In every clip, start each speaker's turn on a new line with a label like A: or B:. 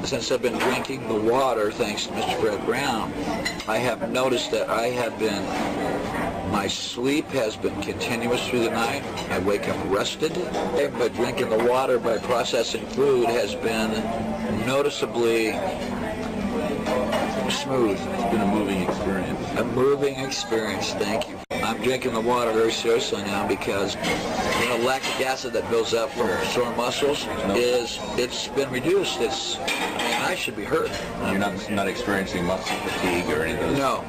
A: Since I've been drinking the water, thanks to Mr. Fred Brown, I have noticed that my sleep has been continuous through the night. I wake up rested. But drinking the water by processing food has been noticeably smooth.
B: It's been a moving experience.
A: A moving experience, thank you. I'm drinking the water very seriously now because lactic acid that builds up from sore muscles it's been reduced. I should be hurt.
B: You're not experiencing muscle fatigue or anything?
A: No.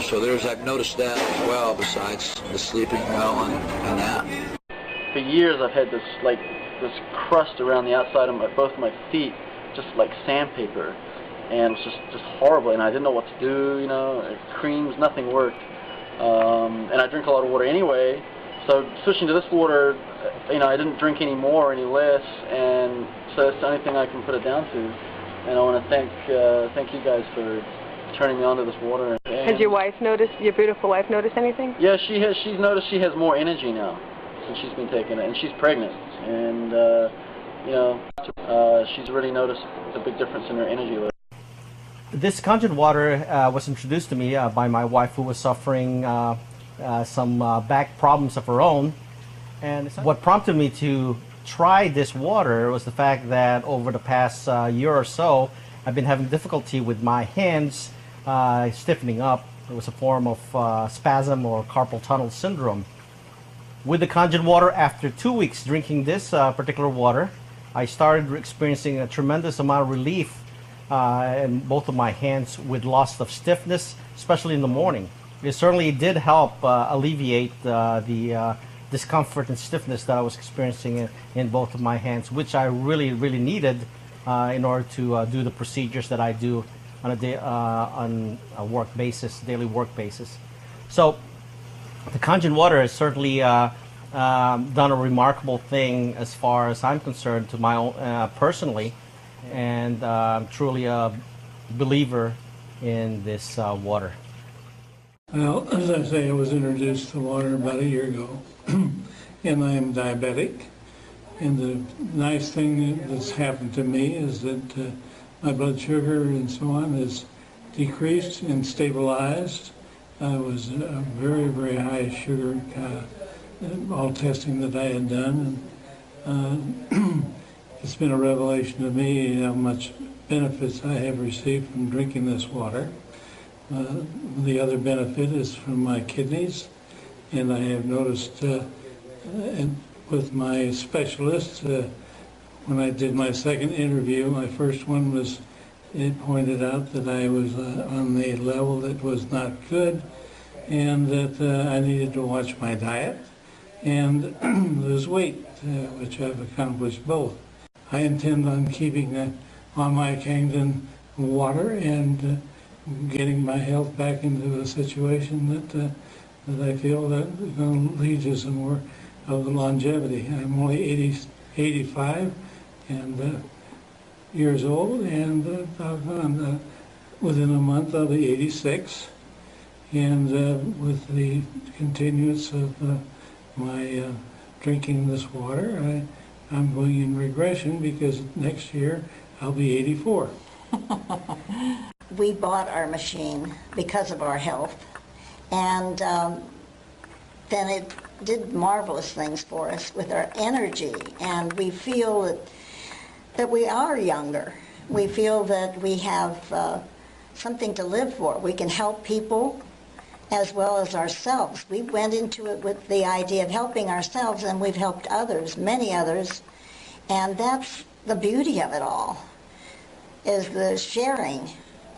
A: So I've noticed that as well, besides the sleeping well and that.
C: For years I've had this crust around the outside of both my feet, just like sandpaper, and it was just horrible, and I didn't know what to do, creams, nothing worked. And I drink a lot of water anyway, so switching to this water, I didn't drink any more, any less, and so it's the only thing I can put it down to. And I want to thank you guys for turning me on to this water.
D: Has your beautiful wife noticed anything?
C: Yeah, she has. She's noticed she has more energy now since she's been taking it, and she's pregnant, and she's really noticed a big difference in her energy level.
E: This conjured water was introduced to me by my wife, who was suffering some back problems of her own. And what prompted me to try this water was the fact that over the past year or so, I've been having difficulty with my hands stiffening up. It was a form of spasm or carpal tunnel syndrome. With the conjured water, after 2 weeks drinking this particular water, I started experiencing a tremendous amount of relief in both of my hands with loss of stiffness, especially in the morning. It certainly did help alleviate the discomfort and stiffness that I was experiencing in both of my hands, which I really needed in order to do the procedures that I do on a daily work basis. So the conjured water has certainly done a remarkable thing as far as I'm concerned to my own personally. And I'm truly a believer in this water.
F: Well, as I say, I was introduced to water about a year ago, and I am diabetic. And the nice thing that's happened to me is that my blood sugar and so on is decreased and stabilized. I was a very high sugar, all testing that I had done. And, it's been a revelation to me how much benefits I have received from drinking this water. The other benefit is from my kidneys, and I have noticed with my specialist, when I did my second interview, my first one was, it pointed out that I was on the level that was not good, and that I needed to watch my diet and lose weight, which I've accomplished both. I intend on keeping on my Kangdon water and getting my health back into a situation that I feel that is going to lead to some more of the longevity. I'm only 85 and years old, and within a month I'll be 86. And with the continuance of my drinking this water, I'm going in regression because next year I'll be 84.
G: We bought our machine because of our health, and then it did marvelous things for us with our energy, and we feel that we are younger. We feel that we have something to live for. We can help people as well as ourselves. We went into it with the idea of helping ourselves, and we've helped others, many others, and that's the beauty of it all, is the sharing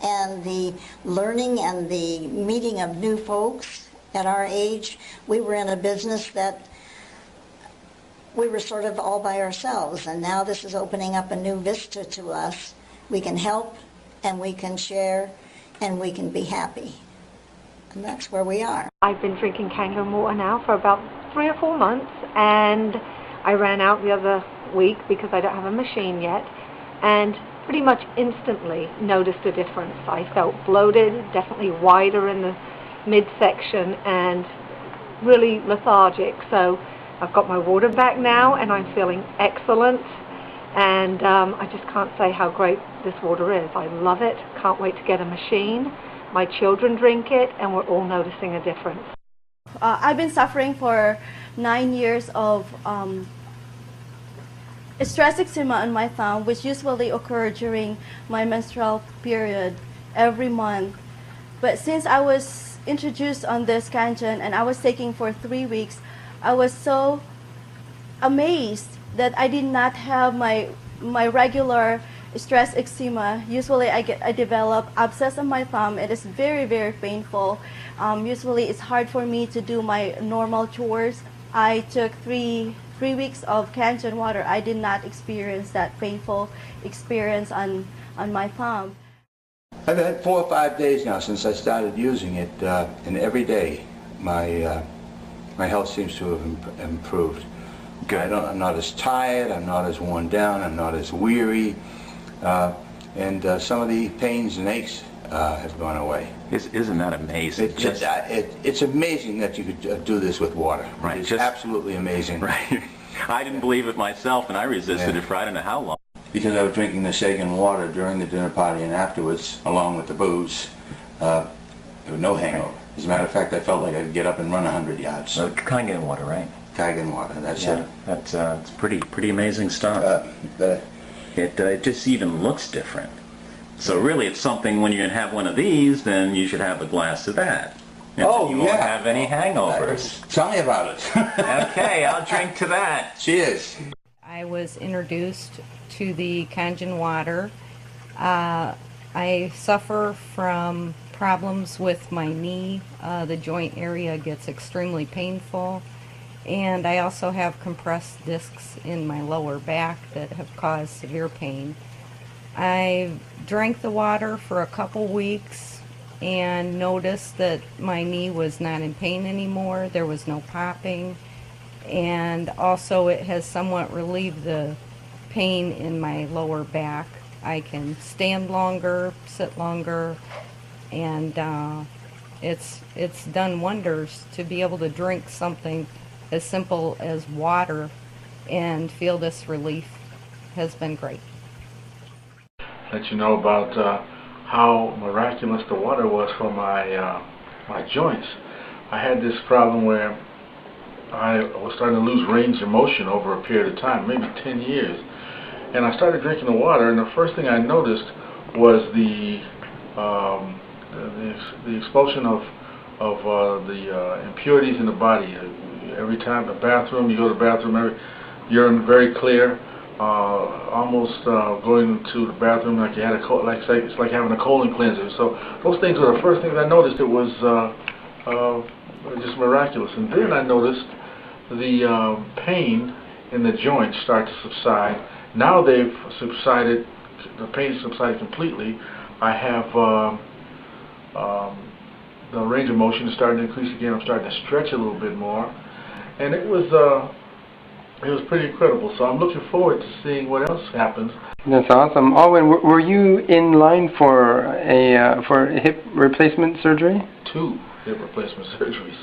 G: and the learning and the meeting of new folks at our age. We were in a business that we were sort of all by ourselves, and now this is opening up a new vista to us. We can help, and we can share, and we can be happy. And that's where we are.
D: I've been drinking Kangen water now for about 3 or 4 months, and I ran out the other week because I don't have a machine yet, and pretty much instantly noticed a difference. I felt bloated, definitely wider in the midsection, and really lethargic. So I've got my water back now, and I'm feeling excellent. And I just can't say how great this water is. I love it. Can't wait to get a machine. My children drink it, and we're all noticing a difference.
H: I've been suffering for 9 years of stress eczema on my thumb, which usually occur during my menstrual period every month. But since I was introduced on this Kangen and I was taking for 3 weeks, I was so amazed that I did not have my regular stress eczema. Usually I develop abscess on my thumb. It is very, very painful. Usually it's hard for me to do my normal chores. I took three weeks of Kangen water. I did not experience that painful experience on my thumb.
I: I've had 4 or 5 days now since I started using it, and every day my health seems to have improved. Good. I'm not as tired, I'm not as worn down, I'm not as weary, and some of the pains and aches have gone away.
B: Isn't that amazing?
I: It's amazing that you could do this with water.
B: Right.
I: It's absolutely amazing.
B: Right. I didn't believe it myself, and I resisted it for I don't know how long.
I: Because I was drinking the shaken water during the dinner party and afterwards, along with the booze, there was no hangover. As a matter of fact, I felt like I could get up and run 100 yards.
B: So Kangen water, right?
I: Kangen water, that's it.
B: That's it's pretty amazing stuff. It just even looks different. So really, it's something when you're gonna have one of these, then you should have a glass of that. You won't have any hangovers.
I: Tell me about it.
B: Okay, I'll drink to that.
I: Cheers.
J: I was introduced to the Kangen water. I suffer from problems with my knee. The joint area gets extremely painful. And I also have compressed discs in my lower back that have caused severe pain. I drank the water for a couple weeks and noticed that my knee was not in pain anymore. There was no popping. And also it has somewhat relieved the pain in my lower back. I can stand longer, sit longer, and it's done wonders to be able to drink something as simple as water and feel this relief has been great.
K: Let you know about how miraculous the water was for my joints. I had this problem where I was starting to lose range of motion over a period of time, maybe 10 years. And I started drinking the water, and the first thing I noticed was the expulsion of the impurities in the body. Every time the bathroom, you go to the bathroom, urine very clear. Almost going to the bathroom like you had it's like having a colon cleanser. So those things were the first things I noticed. It was just miraculous. And then I noticed the pain in the joints start to subside. Now they've subsided. The pain subsided completely. I have the range of motion is starting to increase again. I'm starting to stretch a little bit more, and it was pretty incredible. So I'm looking forward to seeing what else happens.
L: That's awesome. Alwyn, were you in line for a hip replacement surgery?
K: 2 hip replacement surgeries.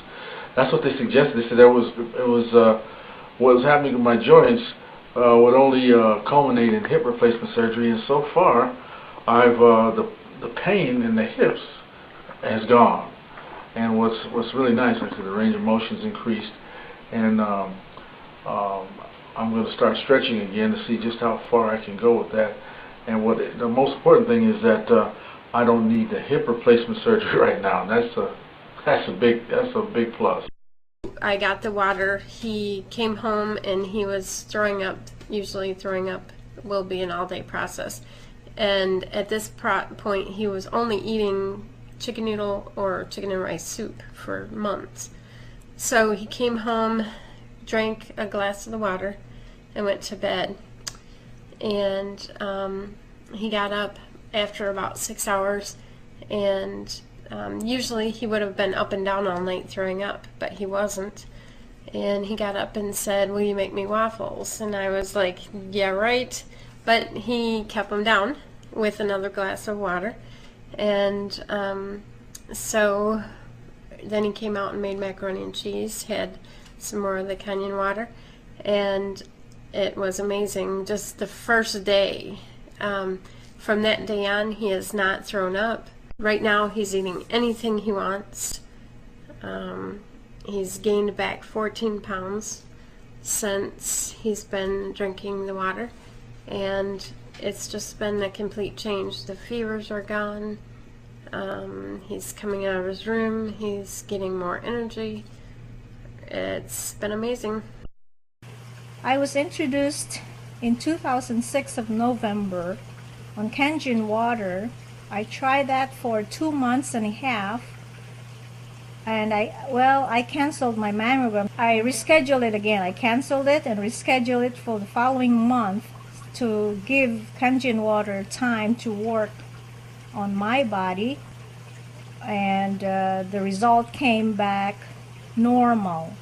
K: That's what they suggested. They said what was happening with my joints would only culminate in hip replacement surgery, and so far, I've the pain in the hips has gone. And what's really nice is that the range of motion's increased, and I'm going to start stretching again to see just how far I can go with that. And the most important thing is that I don't need the hip replacement surgery right now. And that's a big plus.
M: I got the water. He came home and he was throwing up. Usually throwing up will be an all-day process. And at this point, he was only eating chicken noodle or chicken and rice soup for months. So he came home, drank a glass of the water, and went to bed. And he got up after about 6 hours, and usually he would have been up and down all night throwing up, but he wasn't. And he got up and said, "Will you make me waffles?" And I was like, "Yeah, right." But he kept them down with another glass of water. And so then he came out and made macaroni and cheese, had some more of the Kangen water, and it was amazing. Just the first day. From that day on, he has not thrown up. Right now, he's eating anything he wants. He's gained back 14 pounds since he's been drinking the water, and it's just been a complete change. The fevers are gone. He's coming out of his room. He's getting more energy. It's been amazing.
N: I was introduced in 2006 of November on Kangen water. I tried that for 2 months and a half, and I canceled my mammogram. I rescheduled it again. I canceled it and rescheduled it for the following month to give Kangen water time to work on my body, and the result came back normal.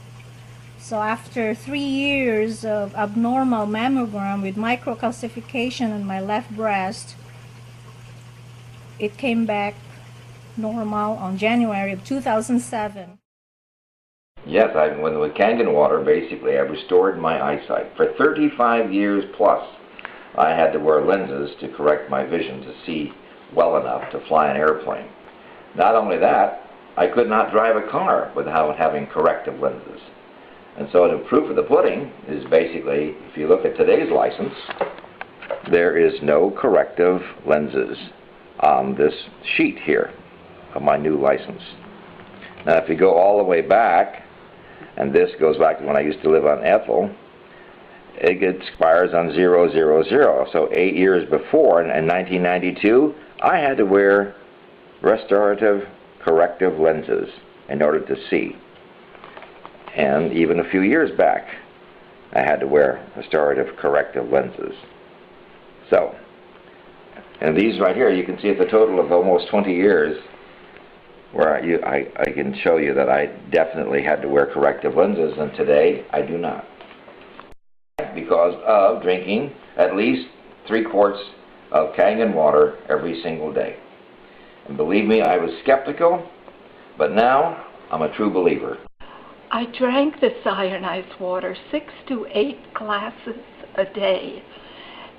N: So after 3 years of abnormal mammogram with microcalcification in my left breast, it came back normal on January of 2007.
O: Yes, with Kangen water, basically, I restored my eyesight. For 35 years plus, I had to wear lenses to correct my vision to see well enough to fly an airplane. Not only that, I could not drive a car without having corrective lenses. And so the proof of the pudding is basically, if you look at today's license, there is no corrective lenses on this sheet here of my new license. Now if you go all the way back, and this goes back to when I used to live on Ethel, it expires on 000. So 8 years before, in 1992, I had to wear restorative corrective lenses in order to see. And even a few years back, I had to wear restorative corrective lenses. So, and these right here, you can see it's a total of almost 20 years where I can show you that I definitely had to wear corrective lenses, and today I do not. Because of drinking at least 3 quarts of Kangen water every single day. And believe me, I was skeptical, but now I'm a true believer.
P: I drank this ionized water 6 to 8 glasses a day,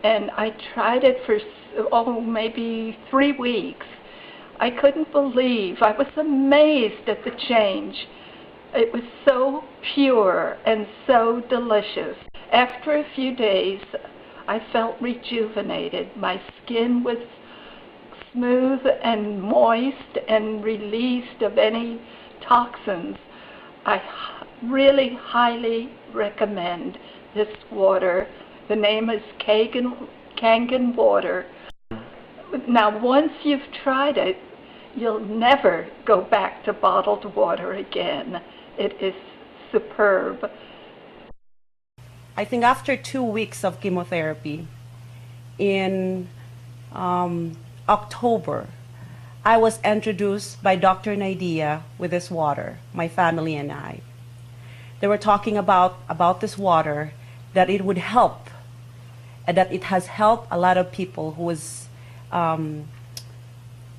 P: and I tried it for maybe 3 weeks. I couldn't believe, I was amazed at the change. It was so pure and so delicious. After a few days, I felt rejuvenated. My skin was smooth and moist and released of any toxins. I really highly recommend this water. The name is Kangen water. Now, once you've tried it, you'll never go back to bottled water again. It is superb.
Q: I think after 2 weeks of chemotherapy, in October, I was introduced by Dr. Nadia with this water, my family and I. They were talking about this water, that it would help, and that it has helped a lot of people who was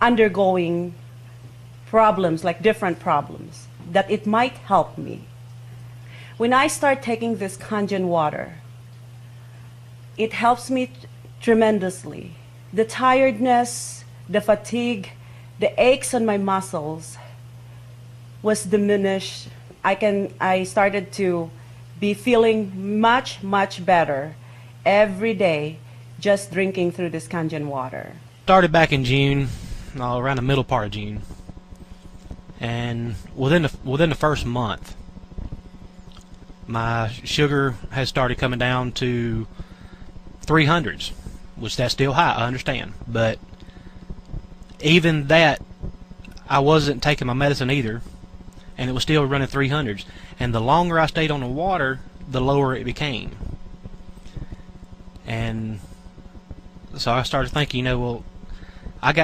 Q: undergoing problems, like different problems, that it might help me. When I start taking this Kangen water, it helps me tremendously. The tiredness, the fatigue, the aches on my muscles was diminished. I started to be feeling much, much better every day just drinking through this Kangen water.
R: Started back in June, around the middle part of June, and within the first month, my sugar has started coming down to 300s, which that's still high, I understand, but even that, I wasn't taking my medicine either, and it was still running 300s. And the longer I stayed on the water, the lower it became. And so I started thinking, well, I've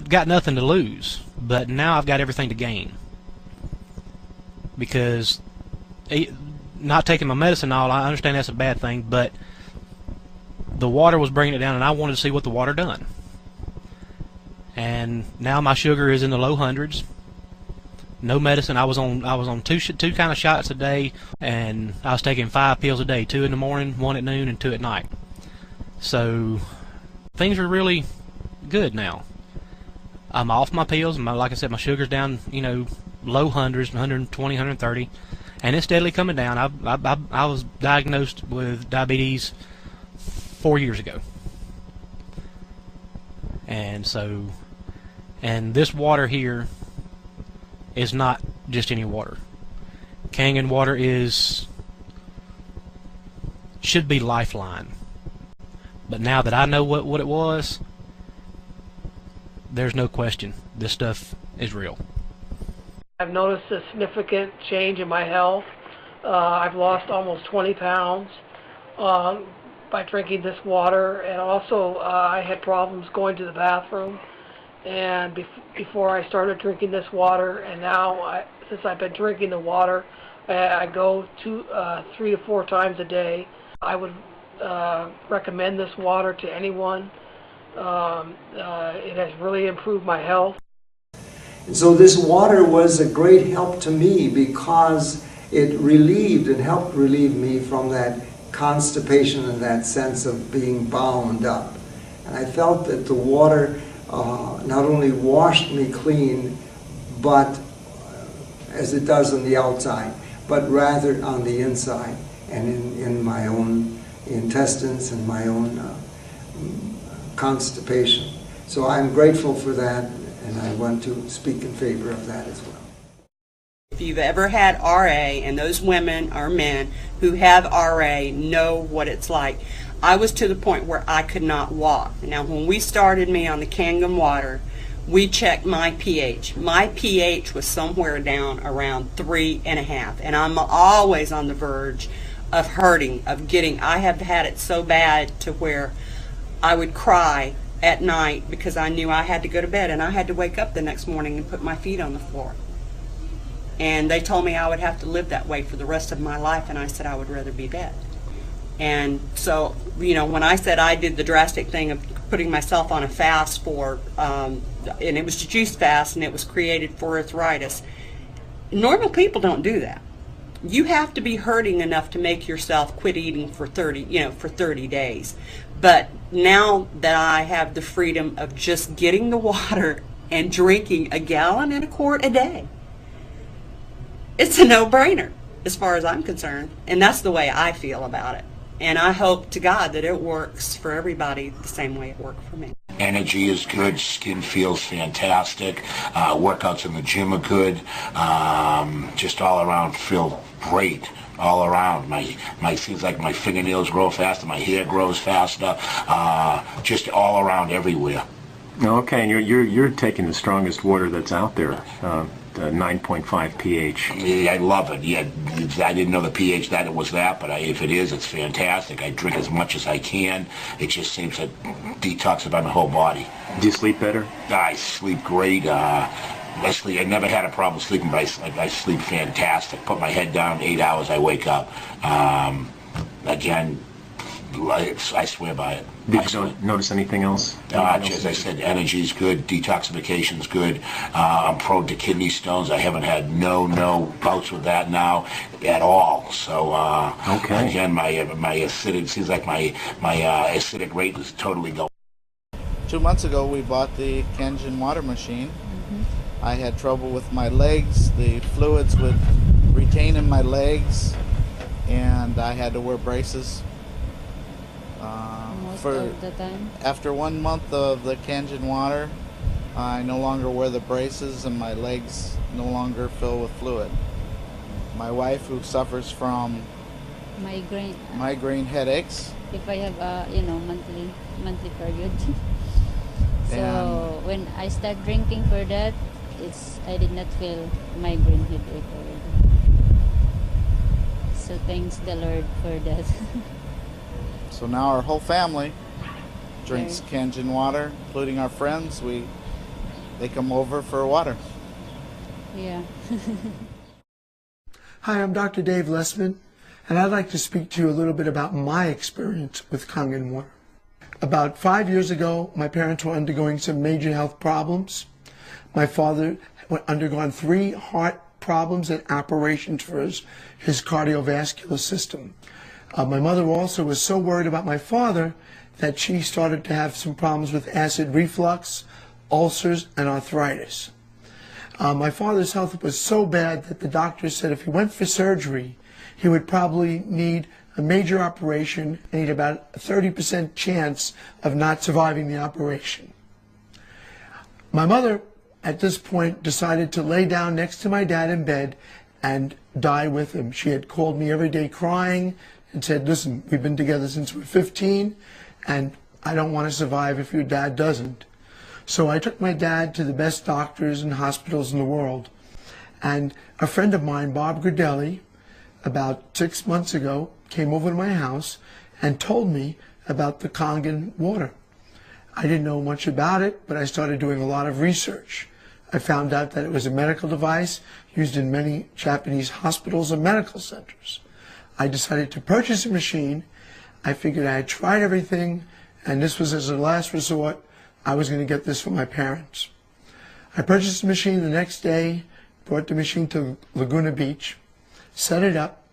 R: got nothing to lose, but now I've got everything to gain, because not taking my medicine, all I understand that's a bad thing, but the water was bringing it down, and I wanted to see what the water done. And now my sugar is in the low hundreds, no medicine. I was on two kind of shots a day, and I was taking 5 pills a day, 2 in the morning, 1 at noon, and 2 at night. So things are really good now. I'm off my pills. Like I said, my sugar's down, low hundreds, 120, 130, and it's steadily coming down. I was diagnosed with diabetes 4 years ago, and this water here is not just any water. Kangen water should be lifeline. But now that I know what it was, there's no question. This stuff is real.
S: I've noticed a significant change in my health. I've lost almost 20 pounds by drinking this water, and also I had problems going to the bathroom. And before I started drinking this water, and now since I've been drinking the water, I go 3 to 4 times a day. I would recommend this water to anyone. It has really improved my health.
T: And so this water was a great help to me because it relieved and helped relieve me from that constipation and that sense of being bound up. And I felt that the water not only washed me clean, but as it does on the outside, but rather on the inside and in my own intestines and my own constipation. So I'm grateful for that, and I want to speak in favor of that as well.
U: If you've ever had RA, and those women or men who have RA know what it's like. I was to the point where I could not walk. Now, when we started me on the Kangen water, we checked my pH. My pH was somewhere down around 3.5, and I'm always on the verge of hurting, I have had it so bad to where I would cry at night because I knew I had to go to bed, and I had to wake up the next morning and put my feet on the floor. And they told me I would have to live that way for the rest of my life, and I said I would rather be dead. And so, when I said I did the drastic thing of putting myself on a fast and it was a juice fast, and it was created for arthritis, normal people don't do that. You have to be hurting enough to make yourself quit eating for 30 days. But now that I have the freedom of just getting the water and drinking 1.25 gallons a day, it's a no-brainer as far as I'm concerned. And that's the way I feel about it. And I hope to God that it works for everybody the same way it worked for me.
V: Energy is good, skin feels fantastic, workouts in the gym are good, just all around feel great. All around, seems like my fingernails grow faster, my hair grows faster, just all around everywhere.
B: Okay, and you're taking the strongest water that's out there, the 9.5 pH.
V: Yeah, I love it. Yeah, I didn't know the pH that it was that, but if it is, it's fantastic. I drink as much as I can. It just seems to detoxify my whole body.
B: Do you sleep better?
V: I sleep great. I never had a problem sleeping, but I sleep fantastic. Put my head down, 8 hours, I wake up. Again, I swear by it.
B: Did you notice anything else?
V: As I said, energy's good, detoxification's good. I'm prone to kidney stones. I haven't had no bouts with that now at all. So again, my acidic seems like my acidic rate is totally going.
W: 2 months ago, we bought the Kangen water machine. I had trouble with my legs. The fluids would retain in my legs, and I had to wear braces.
X: Most of the time.
W: After 1 month of the Kangen water, I no longer wear the braces, and my legs no longer fill with fluid. My wife, who suffers from migraine headaches.
X: If I have monthly period. So when I start drinking for that, I did not feel migraine headache already. So thanks the Lord for that.
W: So now our whole family drinks Kangen water, including our friends. They come over for water.
X: Yeah.
Y: Hi, I'm Dr. Dave Lessman, and I'd like to speak to you a little bit about my experience with Kangen water. About 5 years ago, my parents were undergoing some major health problems. My father undergone 3 heart problems and operations for his cardiovascular system. My mother also was so worried about my father that she started to have some problems with acid reflux, ulcers, and arthritis. My father's health was so bad that the doctor said if he went for surgery, he would probably need a major operation and he'd about a 30% chance of not surviving the operation. My mother, at this point, decided to lay down next to my dad in bed and die with him. She had called me every day crying and said, listen, we've been together since we're 15 and I don't want to survive if your dad doesn't. So I took my dad to the best doctors and hospitals in the world. And a friend of mine, Bob Gradelli, about 6 months ago, came over to my house and told me about the Kangen water. I didn't know much about it, but I started doing a lot of research. I found out that it was a medical device used in many Japanese hospitals and medical centers. I decided to purchase a machine. I figured I had tried everything, and this was as a last resort. I was going to get this for my parents. I purchased the machine the next day, brought the machine to Laguna Beach, set it up,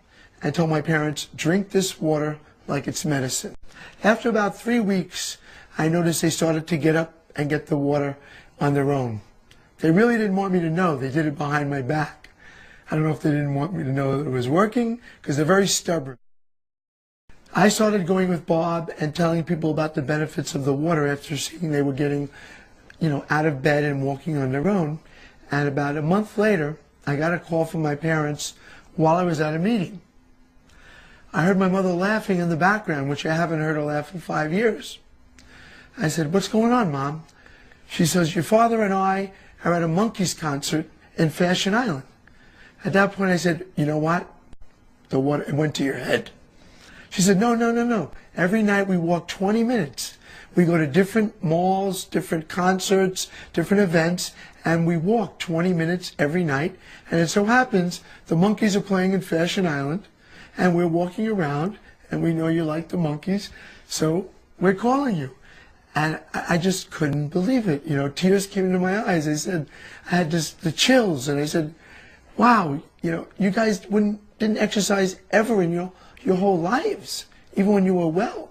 Y: and told my parents, drink this water like it's medicine. After about 3 weeks, I noticed they started to get up and get the water on their own. They really didn't want me to know. They did it behind my back. I don't know if they didn't want me to know that it was working, because they're very stubborn. I started going with Bob and telling people about the benefits of the water after seeing they were getting, out of bed and walking on their own. And about a month later, I got a call from my parents while I was at a meeting. I heard my mother laughing in the background, which I haven't heard her laugh in 5 years. I said, what's going on, Mom? She says, your father and I are at a Monkees concert in Fashion Island. At that point, I said, you know what? The water, it went to your head. She said, no. Every night we walk 20 minutes. We go to different malls, different concerts, different events, and we walk 20 minutes every night. And it so happens the Monkees are playing in Fashion Island, and we're walking around, and we know you like the Monkees, so we're calling you. And I just couldn't believe it. Tears came into my eyes. I said, I had the chills, and I said, wow, you guys didn't exercise ever in your whole lives, even when you were well.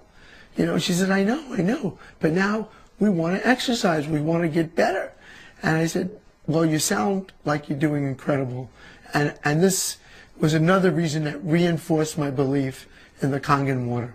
Y: She said, I know, but now we want to exercise, we want to get better. And I said, well, you sound like you're doing incredible. And this was another reason that reinforced my belief in the Kangen water.